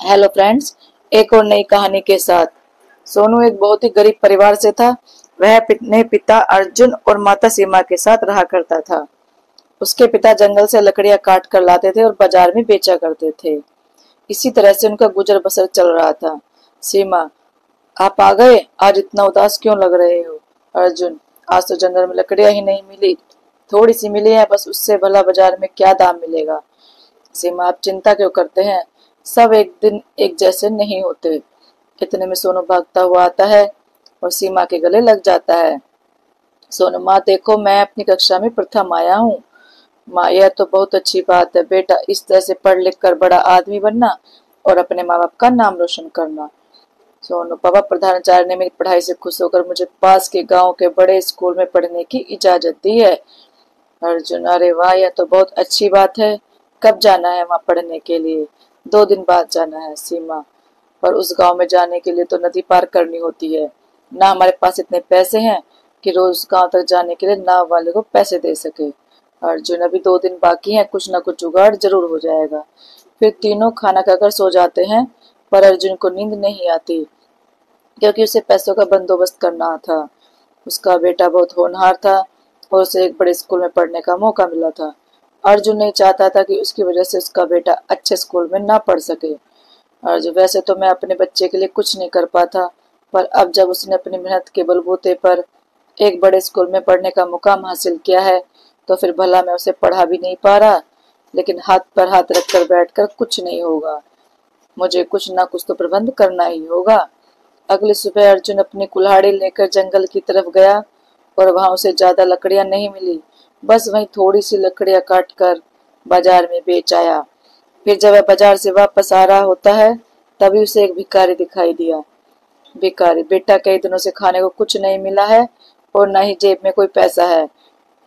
Hello friends, एक और नई कहानी के साथ। सोनू एक बहुत ही गरीब परिवार से था। वह अपने पिता अर्जुन और माता सीमा के साथ रहा करता था। उसके पिता जंगल से लकड़ियां काट कर लाते थे और बाजार में बेचा करते थे। इसी तरह से उनका गुजर बसर चल रहा था। सीमा, आप आ गए? आज इतना उदास क्यों लग रहे हो? अर्जुन, आज तो जंगल में लकड़ियां ही नहीं मिली। थोड़ी सी मिली है बस, उससे भला बाजार में क्या दाम मिलेगा। सीमा, आप चिंता क्यों करते हैं? सब एक दिन एक जैसे नहीं होते। इतने में सोनू भागता हुआ आता है और सीमा के गले लग जाता है। सोनू, माँ देखो, मैं अपनी कक्षा में प्रथम आया हूँ। माँ, यह तो बहुत अच्छी बात है बेटा, इस तरह से पढ़ लिख कर बड़ा आदमी बनना और अपने माँ बाप का नाम रोशन करना। सोनू, पापा प्रधानाचार्य ने मेरी पढ़ाई से खुश होकर मुझे पास के गांव के बड़े स्कूल में पढ़ने की इजाजत दी है। अर्जुन, अरे वाह, यह तो बहुत अच्छी बात है। कब जाना है वहां पढ़ने के लिए? 2 दिन बाद जाना है। सीमा, पर उस गांव में जाने के लिए तो नदी पार करनी होती है। ना हमारे पास इतने पैसे हैं कि रोज उस गांव तक जाने के लिए नाव वाले को पैसे दे सके। अर्जुन, अभी 2 दिन बाकी हैं, कुछ ना कुछ जुगाड़ जरूर हो जाएगा। फिर तीनों खाना खाकर सो जाते हैं, पर अर्जुन को नींद नहीं आती क्योंकि उसे पैसों का बंदोबस्त करना था। उसका बेटा बहुत होनहार था और उसे एक बड़े स्कूल में पढ़ने का मौका मिला था। अर्जुन नहीं चाहता था कि उसकी वजह से उसका बेटा अच्छे स्कूल में ना पढ़ सके। अर्जुन, वैसे तो मैं अपने बच्चे के लिए कुछ नहीं कर पाता, पर अब जब उसने अपनी मेहनत के बलबूते पर एक बड़े स्कूल में पढ़ने का मुकाम हासिल किया है, तो फिर भला मैं उसे पढ़ा भी नहीं पा रहा। लेकिन हाथ पर हाथ रखकर बैठकर कुछ नहीं होगा। मुझे कुछ ना कुछ तो प्रबंध करना ही होगा। अगली सुबह अर्जुन अपनी कुल्हाड़ी लेकर जंगल की तरफ गया और वहां उसे ज्यादा लकड़ियां नहीं मिली। बस वहीं थोड़ी सी लकड़ियां काट कर बाजार में बेच आया। फिर जब वह बाजार से वापस आ रहा होता है, तभी उसे एक भिखारी दिखाई दिया। भिखारी, बेटा कई दिनों से खाने को कुछ नहीं मिला है और न ही जेब में कोई पैसा है।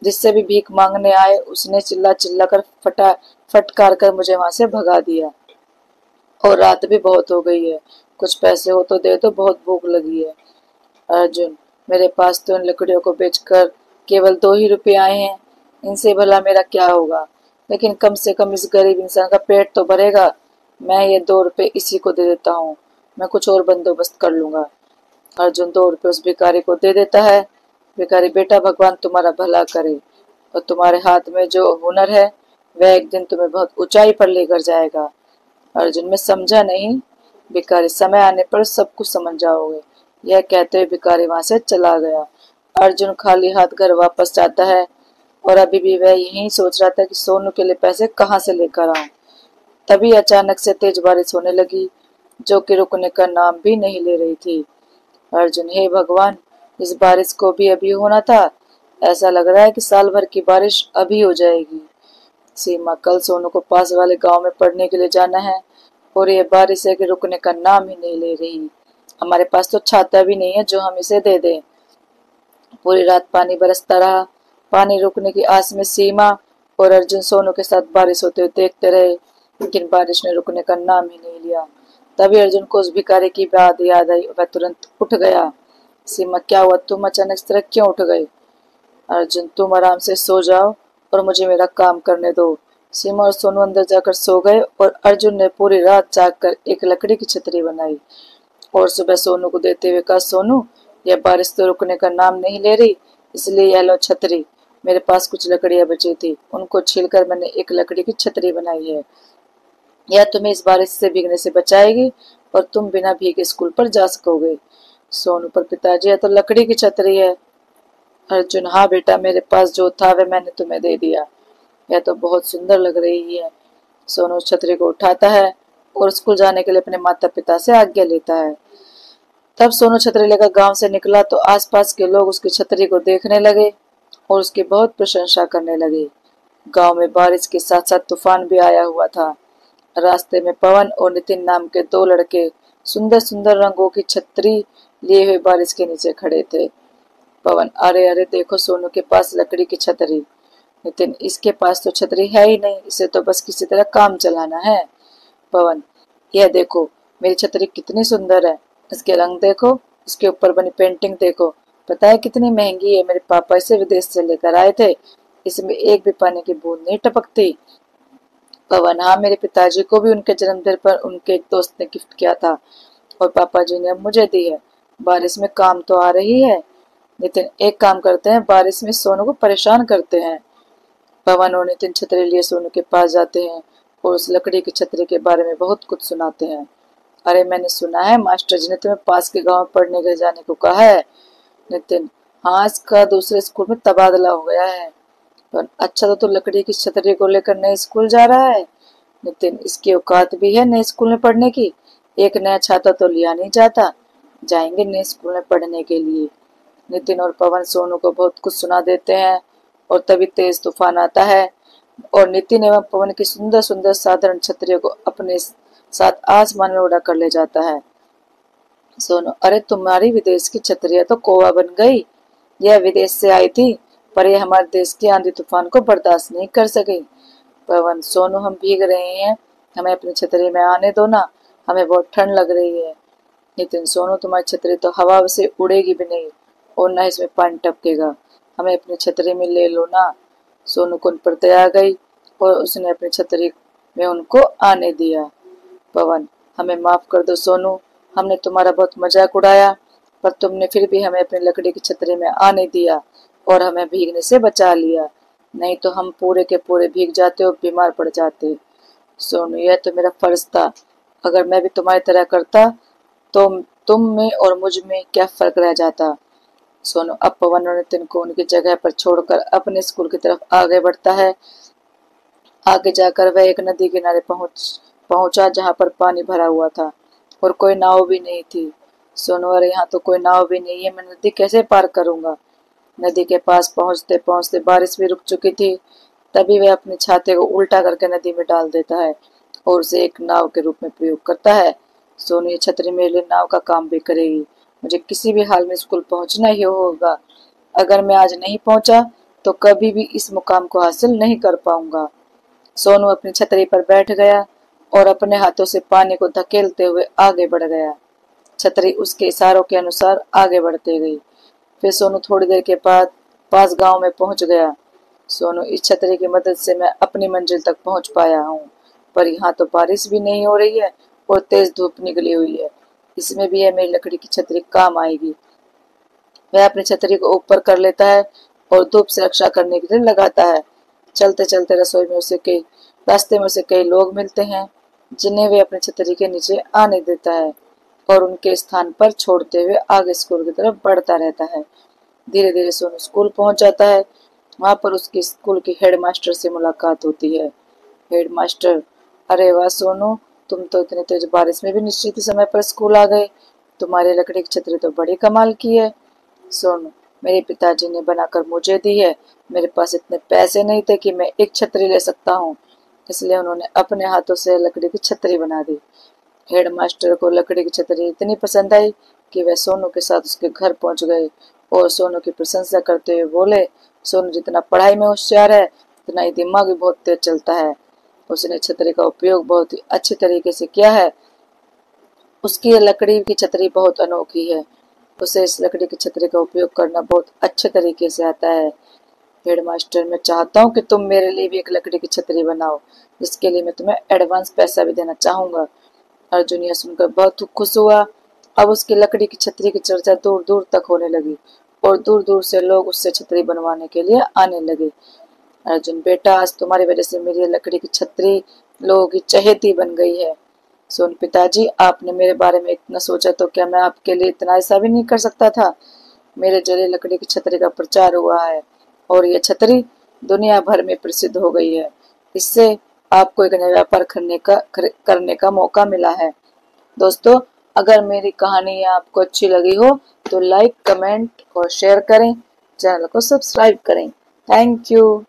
जिससे भी भीख मांगने आए उसने चिल्ला चिल्ला कर फटकार कर मुझे वहां से भगा दिया। और रात भी बहुत हो गई है, कुछ पैसे हो तो दे दो, बहुत भूख लगी है। अर्जुन, मेरे पास तो इन लकड़ियों को बेचकर केवल 2 ही रुपए आए हैं, इनसे भला मेरा क्या होगा? लेकिन कम से कम इस गरीब इंसान का पेट तो भरेगा। मैं ये 2 रुपए इसी को दे देता हूँ, मैं कुछ और बंदोबस्त कर लूंगा। अर्जुन 2 रुपए उस भिखारी को दे देता है। भिखारी, बेटा भगवान तुम्हारा भला करे और तुम्हारे हाथ में जो हुनर है वह एक दिन तुम्हें बहुत ऊंचाई पर लेकर जाएगा। अर्जुन, में समझा नहीं। भिखारी, समय आने पर सब कुछ समझ जाओगे। यह कहते हुए भिखारी वहां से चला गया। अर्जुन खाली हाथ घर वापस जाता है और अभी भी वह यही सोच रहा था कि सोनू के लिए पैसे कहाँ से लेकर आऊं। तभी अचानक से तेज बारिश होने लगी, जो कि रुकने का नाम भी नहीं ले रही थी। अर्जुन, हे भगवान, इस बारिश को भी अभी होना था। ऐसा लग रहा है कि साल भर की बारिश अभी हो जाएगी। सीमा, कल सोनू को पास वाले गांव में पढ़ने के लिए जाना है और ये बारिश है कि रुकने का नाम ही नहीं ले रही। हमारे पास तो छाता भी नहीं है जो हम इसे दे दें। पूरी रात पानी बरसता रहा। पानी रुकने की आस में सीमा और अर्जुन सोनू के साथ बारिश होते हुए देखते रहे, लेकिन बारिश ने रुकने का नाम ही नहीं लिया। तभी अर्जुन को उस भिखारी की बात याद आई। वह तुरंत उठ गया। सीमा, क्या हुआ? तुम अचानक इस तरह क्यों उठ गए? अर्जुन, तुम आराम से सो जाओ और मुझे मेरा काम करने दो। सीमा और सोनू अंदर जाकर सो गए और अर्जुन ने पूरी रात जागकर एक लकड़ी की छतरी बनाई और सुबह सोनू को देते हुए कहा, सोनू, यह बारिश तो रुकने का नाम नहीं ले रही, इसलिए यह लो छतरी। मेरे पास कुछ लकड़ियां बची थी, उनको छीलकर मैंने एक लकड़ी की छतरी बनाई है। यह तुम्हें इस बारिश से भीगने से बचाएगी और तुम बिना भीगे स्कूल पर जा सकोगे। सोनू, पर पिताजी, यह तो लकड़ी की छतरी है। अर्जुन, हाँ बेटा, मेरे पास जो था वह मैंने तुम्हें दे दिया। यह तो बहुत सुंदर लग रही है। सोनू उस छतरी को उठाता है और स्कूल जाने के लिए अपने माता पिता से आज्ञा लेता है। तब सोनू छतरी लेकर गांव से निकला तो आसपास के लोग उसकी छतरी को देखने लगे और उसकी बहुत प्रशंसा करने लगे। गांव में बारिश के साथ साथ तूफान भी आया हुआ था। रास्ते में पवन और नितिन नाम के 2 लड़के सुंदर सुंदर रंगों की छतरी लिए हुए बारिश के नीचे खड़े थे। पवन, अरे अरे देखो, सोनू के पास लकड़ी की छतरी। नितिन, इसके पास तो छतरी है ही नहीं, इसे तो बस किसी तरह काम चलाना है। पवन, यह देखो, मेरी छतरी कितनी सुंदर है। इसके रंग देखो, इसके ऊपर बनी पेंटिंग देखो। पता है कितनी महंगी है? मेरे पापा इसे विदेश से लेकर आए थे। इसमें एक भी पानी की बूंद नहीं टपकती। पवन, हाँ, मेरे पिताजी को भी उनके जन्मदिन पर उनके एक दोस्त ने गिफ्ट किया था और पापा जी ने अब मुझे दी है। बारिश में काम तो आ रही है। नितिन, एक काम करते हैं, बारिश में सोनू को परेशान करते हैं। पवन और नितिन छतरी लिए सोनू के पास जाते हैं और उस लकड़ी की छतरी के बारे में बहुत कुछ सुनाते हैं। अरे, मैंने सुना है मास्टर जी ने तुम्हें पास के गांव पढ़ने के जाने को कहा है। नितिन, हाँ, इसका दूसरे स्कूल में तबादला हो गया है। पर अच्छा, तो लकड़ी की छतरी को लेकर नए स्कूल जा रहा है। नितिन, इसकी औकात भी है नए स्कूल में पढ़ने की। एक नया छाता तो लिया नहीं जाता। जाएंगे नए स्कूल में पढ़ने के लिए। नितिन और पवन सोनू को बहुत कुछ सुना देते हैं और तभी तेज तूफान आता है और नितिन एवं पवन की सुंदर सुंदर साधारण छतरियों को अपने साथ आसमान में उड़ा कर ले जाता है। सोनू, अरे, तुम्हारी विदेश की छतरियां तो कौवा बन गई। यह विदेश से आई थी, पर यह हमारे देश के आंधी तूफान को बर्दाश्त नहीं कर सकी। पवन, सोनू, हम भीग रहे हैं, हमें अपनी छतरी में आने दो ना, हमें बहुत ठंड लग रही है। नितिन, सोनू, तुम्हारी छतरी तो हवा से उड़ेगी भी नहीं और न इसमें पानी टपकेगा, हमें अपनी छतरी में ले लो ना। सोनू को उन पर दया गई और उसने अपनी छतरी में उनको आने दिया। पवन, हमें माफ कर दो सोनू, हमने तुम्हारा बहुत मजाक उड़ाया, पर तुमने फिर भी हमें अपनी लकड़ी की छतरी में आने दिया और हमें भीगने से बचा लिया, नहीं तो हम पूरे के पूरे भीग जाते और बीमार पड़ जाते। सोनू, यह तो मेरा फर्ज था, अगर मैं भी तुम्हारी तरह करता तो तुम में और मुझ में क्या फर्क रह जाता। सोनू अब पवन और नितिन को उनकी जगह पर छोड़कर अपने स्कूल की तरफ आगे बढ़ता है। आगे जाकर वह एक नदी किनारे पहुंचा जहां पर पानी भरा हुआ था और कोई नाव भी नहीं थी। सोनू, अरे, यहाँ तो कोई नाव भी नहीं है, मैं नदी कैसे पार करूंगा। नदी के पास पहुंचते पहुंचते बारिश भी रुक चुकी थी। तभी वह अपने छाते को उल्टा करके नदी में डाल देता है और उसे एक नाव के रूप में प्रयोग करता है। सोनू, ये छतरी मेरे लिए नाव का काम भी करेगी, मुझे किसी भी हाल में स्कूल पहुंचना ही होगा। अगर मैं आज नहीं पहुंचा तो कभी भी इस मुकाम को हासिल नहीं कर पाऊंगा। सोनू अपनी छतरी पर बैठ गया और अपने हाथों से पानी को धकेलते हुए आगे बढ़ गया। छतरी उसके इशारों के अनुसार आगे बढ़ती गई। फिर सोनू थोड़ी देर के बाद पास गांव में पहुंच गया। सोनू, इस छतरी की मदद से मैं अपनी मंजिल तक पहुंच पाया हूँ, पर यहाँ तो बारिश भी नहीं हो रही है और तेज धूप निकली हुई है, इसमें भी यह मेरी लकड़ी की छतरी काम आएगी। वह अपनी छतरी को ऊपर कर लेता है और धूप से रक्षा करने के लिए लगाता है। चलते चलते रास्ते में उसे कई लोग मिलते हैं जिन्हें वे अपनी छतरी के नीचे आने देता है और उनके स्थान पर छोड़ते हुए आगे स्कूल की तरफ बढ़ता रहता है। धीरे धीरे सोनू स्कूल पहुंच जाता है। वहां पर उसकी स्कूल की हेडमास्टर से मुलाकात होती है। हेडमास्टर, अरे वाह सोनू, तुम तो इतने तेज बारिश में भी निश्चित समय पर स्कूल आ गए, तुम्हारी लकड़ी की छतरी तो बड़ी कमाल की है। सोनू, मेरे पिताजी ने बनाकर मुझे दी है, मेरे पास इतने पैसे नहीं थे कि मैं एक छतरी ले सकता हूँ, इसलिए उन्होंने अपने हाथों से लकड़ी की छतरी बना दी। हेडमास्टर को लकड़ी की छतरी इतनी पसंद आई कि वह सोनू के साथ उसके घर पहुंच गए और सोनू की प्रशंसा करते हुए बोले, सोनू जितना पढ़ाई में होशियार है उतना ही दिमाग भी बहुत तेज चलता है। उसने छतरी का उपयोग बहुत ही अच्छी तरीके से किया है। उसकी ये लकड़ी की छतरी बहुत अनोखी है, उसे इस लकड़ी की छतरी का उपयोग करना बहुत अच्छे तरीके से आता है। हेडमास्टर, मैं चाहता हूँ कि तुम मेरे लिए भी एक लकड़ी की छतरी बनाओ, जिसके लिए मैं तुम्हें एडवांस पैसा भी देना चाहूंगा। अर्जुन यह सुनकर बहुत खुश हुआ। अब उसकी लकड़ी की छतरी की चर्चा दूर दूर तक होने लगी और दूर दूर से लोग उससे छतरी बनवाने के लिए आने लगे। अर्जुन, बेटा, आज तुम्हारी वजह से मेरी लकड़ी की छतरी लोगों की चहेती बन गई है। सोन, पिताजी, आपने मेरे बारे में इतना सोचा तो क्या मैं आपके लिए इतना ऐसा भी नहीं कर सकता था। मेरे जरिए लकड़ी की छतरी का प्रचार हुआ है और यह छतरी दुनिया भर में प्रसिद्ध हो गई है। इससे आपको एक नया व्यापार करने का मौका मिला है। दोस्तों, अगर मेरी कहानी आपको अच्छी लगी हो तो लाइक, कमेंट और शेयर करें, चैनल को सब्सक्राइब करें। Thank you.